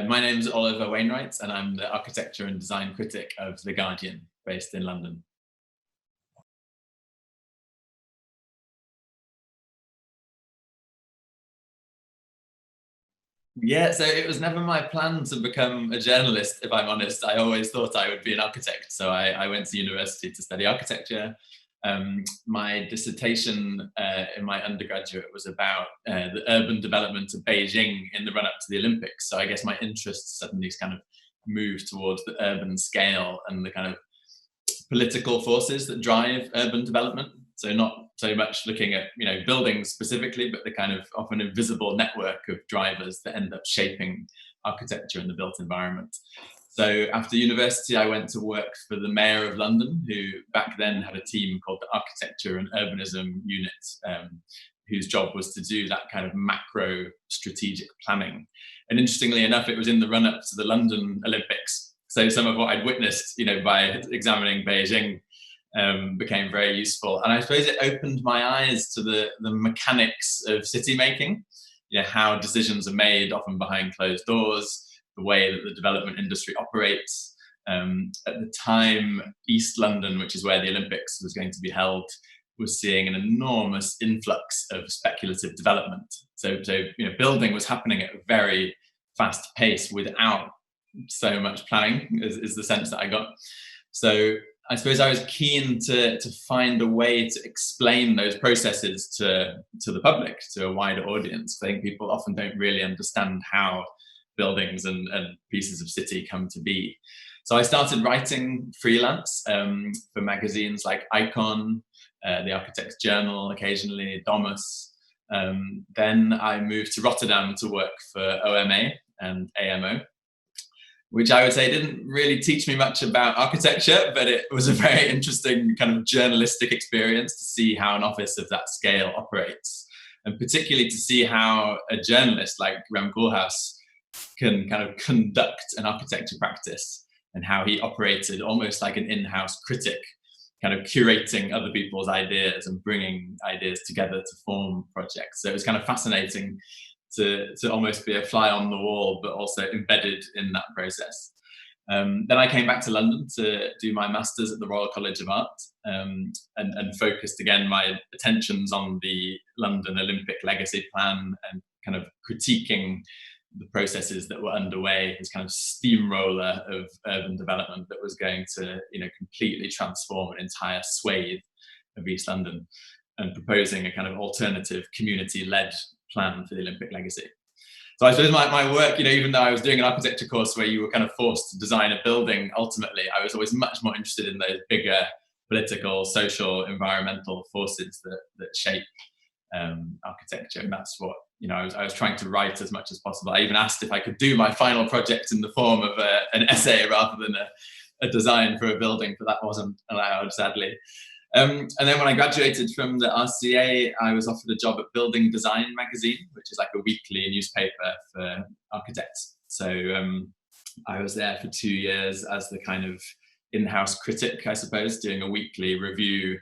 My name is Oliver Wainwright, and I'm the architecture and design critic of The Guardian, based in London. Yeah, so it was never my plan to become a journalist, if I'm honest. I always thought I would be an architect. So I went to university to study architecture. My dissertation in my undergraduate was about the urban development of Beijing in the run up to the Olympics. So I guess my interest suddenly kind of moved towards the urban scale and the kind of political forces that drive urban development. So not so much looking at buildings specifically, but the kind of often invisible network of drivers that end up shaping architecture and the built environment. So after university, I went to work for the mayor of London, who back then had a team called the Architecture and Urbanism Unit, whose job was to do that kind of macro strategic planning. And interestingly enough, it was in the run up to the London Olympics. So some of what I'd witnessed, by examining Beijing became very useful. And I suppose it opened my eyes to the mechanics of city making, how decisions are made often behind closed doors, the way that the development industry operates. At the time, East London, which is where the Olympics was going to be held, was seeing an enormous influx of speculative development. So building was happening at a very fast pace without so much planning, is the sense that I got. So I suppose I was keen to find a way to explain those processes to the public, to a wider audience. I think people often don't really understand how buildings and pieces of city come to be. So I started writing freelance for magazines like Icon, the Architect's Journal, occasionally Domus. Then I moved to Rotterdam to work for OMA and AMO, which I would say didn't really teach me much about architecture, but it was a very interesting kind of journalistic experience to see how an office of that scale operates, and particularly to see how a journalist like Rem Koolhaas can kind of conduct an architecture practice, and how he operated almost like an in-house critic, kind of curating other people's ideas and bringing ideas together to form projects. So it was kind of fascinating to almost be a fly on the wall, but also embedded in that process. Then I came back to London to do my master's at the Royal College of Art, and focused again my attentions on the London Olympic legacy plan and kind of critiquing the processes that were underway, this kind of steamroller of urban development that was going to completely transform an entire swathe of East London, and proposing a kind of alternative community-led plan for the Olympic legacy. So I suppose my work, even though I was doing an architecture course where you were kind of forced to design a building, ultimately, I was always much more interested in those bigger political, social, environmental forces that shape architecture. And that's what, I was trying to write as much as possible. I even asked if I could do my final project in the form of an essay rather than a design for a building, but that wasn't allowed, sadly. And then when I graduated from the RCA, I was offered a job at Building Design magazine, which is like a weekly newspaper for architects. So I was there for 2 years as the kind of in-house critic, I suppose, doing a weekly review,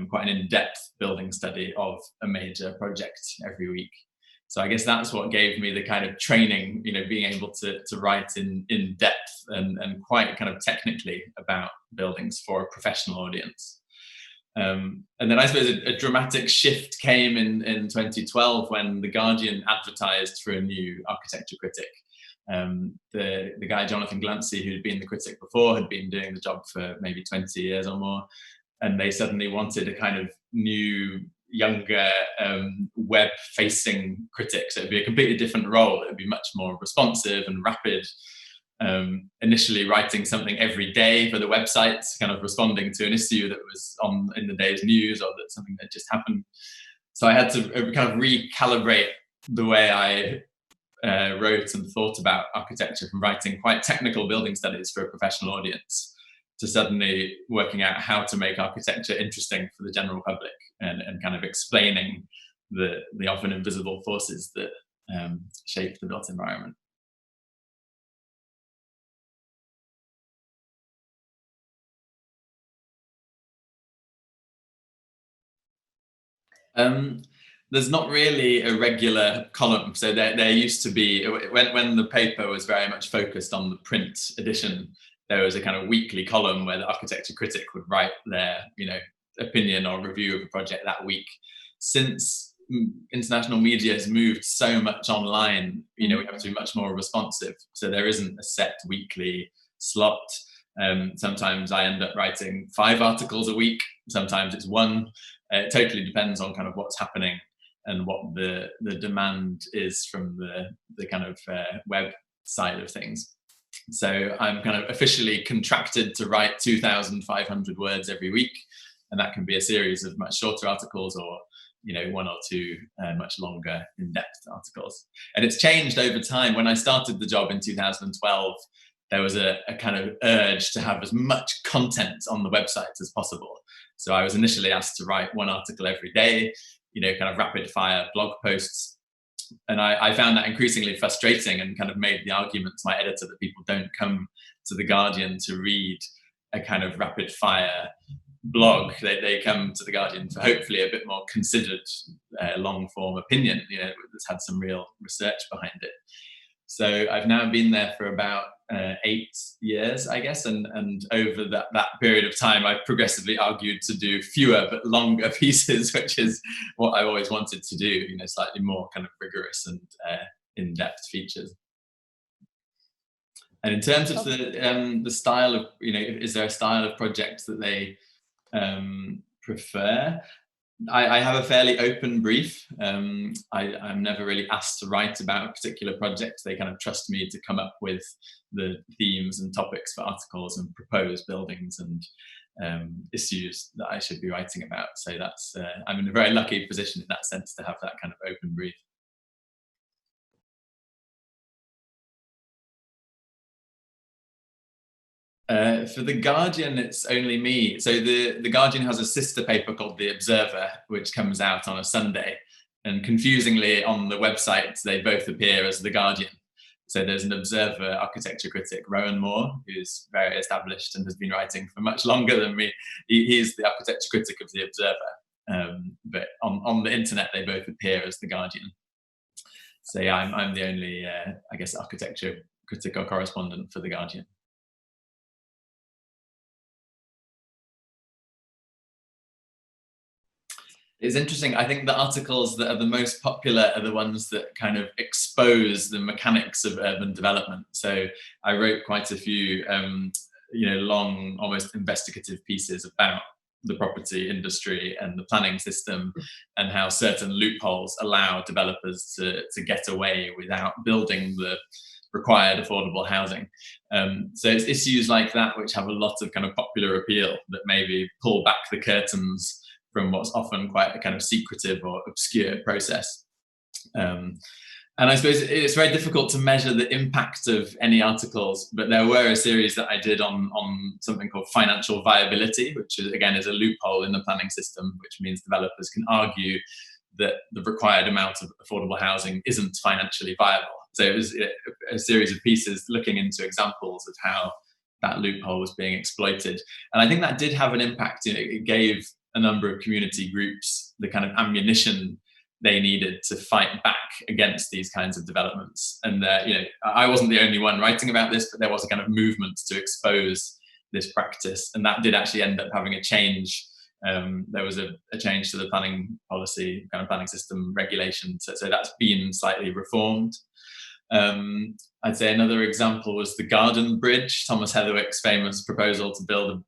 quite an in-depth building study of a major project every week. So I guess that's what gave me the kind of training, being able to write in depth and quite kind of technically about buildings for a professional audience. And then I suppose a dramatic shift came in 2012 when The Guardian advertised for a new architecture critic. The guy, Jonathan Glancy, who'd been the critic before, had been doing the job for maybe 20 years or more. And they suddenly wanted a kind of new, younger, web-facing critic. So it'd be a completely different role. It would be much more responsive and rapid. Initially writing something every day for the website, kind of responding to an issue that was on in the day's news or that something that just happened. So I had to kind of recalibrate the way I wrote and thought about architecture, from writing quite technical building studies for a professional audience to suddenly working out how to make architecture interesting for the general public, and kind of explaining the often invisible forces that shape the built environment. There's not really a regular column. So there used to be, when the paper was very much focused on the print edition, there was a kind of weekly column where the architecture critic would write their, opinion or review of a project that week. Since international media has moved so much online, we have to be much more responsive. So there isn't a set weekly slot. Sometimes I end up writing 5 articles a week. Sometimes it's 1. It totally depends on kind of what's happening and what the demand is from the kind of web side of things. So I'm kind of officially contracted to write 2,500 words every week, and that can be a series of much shorter articles or 1 or 2 much longer in-depth articles. And it's changed over time. When I started the job in 2012, there was a kind of urge to have as much content on the website as possible. So I was initially asked to write 1 article every day, kind of rapid fire blog posts. And I found that increasingly frustrating and kind of made the argument to my editor that people don't come to The Guardian to read a kind of rapid fire blog. They come to The Guardian for hopefully a bit more considered long form opinion, that's had some real research behind it. So I've now been there for about 8 years, I guess, and over that period of time, I've progressively argued to do fewer but longer pieces, which is what I always wanted to do. Slightly more kind of rigorous and in-depth features. And in terms of the style of, is there a style of project that they prefer? I have a fairly open brief. I'm never really asked to write about a particular project. They kind of trust me to come up with the themes and topics for articles and propose buildings and issues that I should be writing about. So that's I'm in a very lucky position in that sense to have that kind of open brief. For The Guardian, it's only me. So the Guardian has a sister paper called The Observer, which comes out on a Sunday. And confusingly, on the website, they both appear as The Guardian. So there's an Observer architecture critic, Rohan Moore, who's very established and has been writing for much longer than me. He's the architecture critic of The Observer. But on the internet, they both appear as The Guardian. So yeah, I'm the only, I guess, architecture critic or correspondent for The Guardian. It's interesting. I think the articles that are the most popular are the ones that kind of expose the mechanics of urban development. So I wrote quite a few, long, almost investigative pieces about the property industry and the planning system and how certain loopholes allow developers to get away without building the required affordable housing. So it's issues like that which have a lot of kind of popular appeal that maybe pull back the curtains from what's often quite a kind of secretive or obscure process. And I suppose it's very difficult to measure the impact of any articles, but there were a series that I did on something called financial viability, which is, again, is a loophole in the planning system, which means developers can argue that the required amount of affordable housing isn't financially viable. So it was a series of pieces looking into examples of how that loophole was being exploited. And I think that did have an impact. It gave a number of community groups the kind of ammunition they needed to fight back against these kinds of developments. And I wasn't the only one writing about this, but there was a kind of movement to expose this practice, and that did actually end up having a change. There was a change to the planning policy, kind of planning system regulation, so that's been slightly reformed. I'd say another example was the Garden Bridge, Thomas Heatherwick's famous proposal to build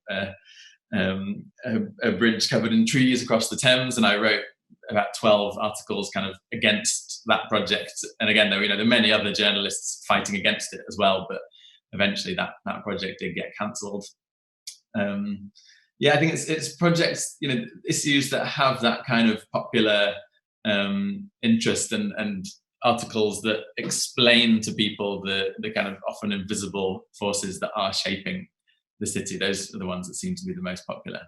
a bridge covered in trees across the Thames, and I wrote about 12 articles kind of against that project. And again, there were many other journalists fighting against it as well, but eventually that project did get cancelled. I think it's projects, issues that have that kind of popular interest and articles that explain to people the kind of often invisible forces that are shaping the city. Those are the ones that seem to be the most popular.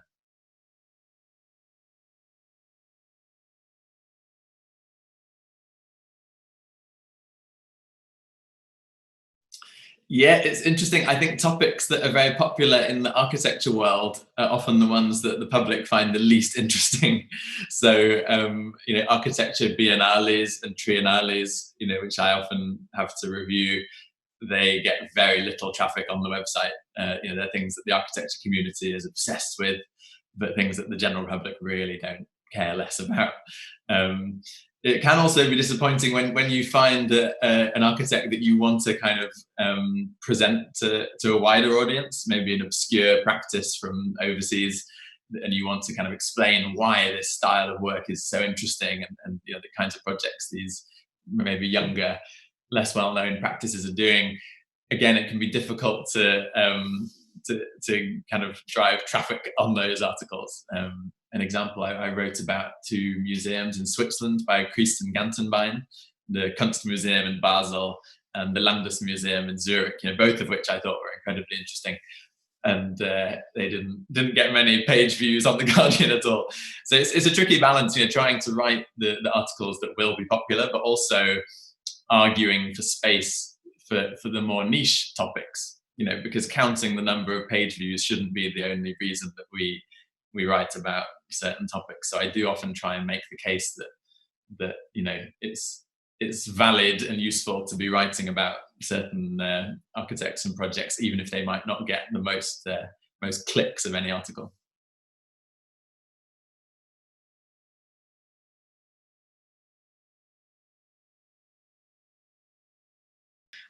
Yeah, it's interesting. I think topics that are very popular in the architecture world are often the ones that the public find the least interesting. So, architecture biennales and triennales, which I often have to review, they get very little traffic on the website. They're things that the architecture community is obsessed with, but things that the general public really don't care less about. Um, it can also be disappointing when you find an architect that you want to kind of present to a wider audience, maybe an obscure practice from overseas, and you want to kind of explain why this style of work is so interesting, and the kinds of projects these maybe younger, less well-known practices are doing. Again, it can be difficult to kind of drive traffic on those articles. An example, I wrote about two museums in Switzerland by Christen Gantenbein, the Kunstmuseum in Basel and the Landesmuseum in Zurich, both of which I thought were incredibly interesting. And they didn't get many page views on the Guardian at all. So it's a tricky balance, trying to write the articles that will be popular, but also arguing for space for the more niche topics, because counting the number of page views shouldn't be the only reason that we write about certain topics. So I do often try and make the case that it's valid and useful to be writing about certain architects and projects, even if they might not get the most clicks of any article.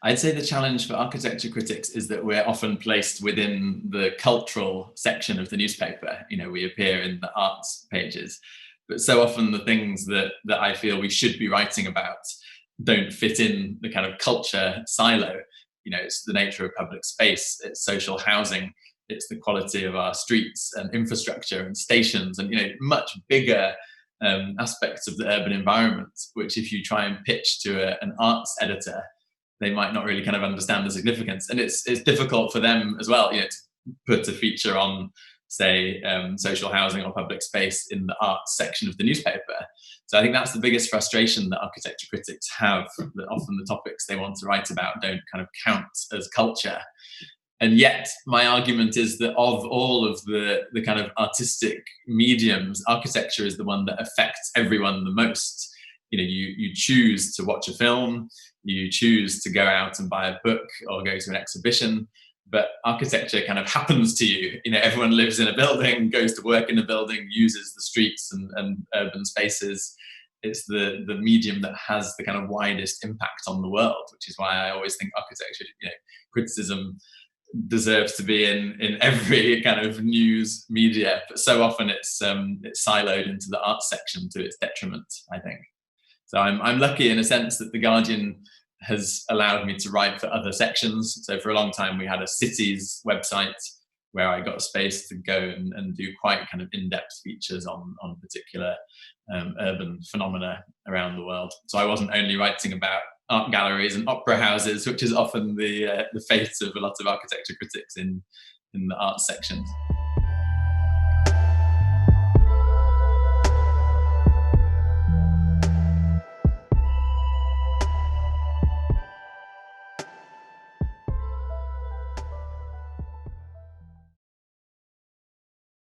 I'd say the challenge for architecture critics is that we're often placed within the cultural section of the newspaper. We appear in the arts pages, but so often the things that I feel we should be writing about don't fit in the kind of culture silo. It's the nature of public space, it's social housing, it's the quality of our streets and infrastructure and stations, and much bigger aspects of the urban environment, which if you try and pitch to an arts editor, they might not really kind of understand the significance. And it's difficult for them as well, to put a feature on, say, social housing or public space in the arts section of the newspaper. So I think that's the biggest frustration that architecture critics have, that often the topics they want to write about don't kind of count as culture. And yet my argument is that of all of the kind of artistic mediums, architecture is the one that affects everyone the most. You choose to watch a film, you choose to go out and buy a book or go to an exhibition, but architecture kind of happens to you. Everyone lives in a building, goes to work in a building, uses the streets and urban spaces. It's the medium that has the kind of widest impact on the world, which is why I always think architecture, criticism deserves to be in every kind of news media, but so often it's siloed into the arts section to its detriment, I think. So I'm lucky in a sense that the Guardian has allowed me to write for other sections. So for a long time we had a cities website where I got space to go and do quite kind of in-depth features on particular urban phenomena around the world. So I wasn't only writing about art galleries and opera houses, which is often the fate of a lot of architecture critics in the arts sections.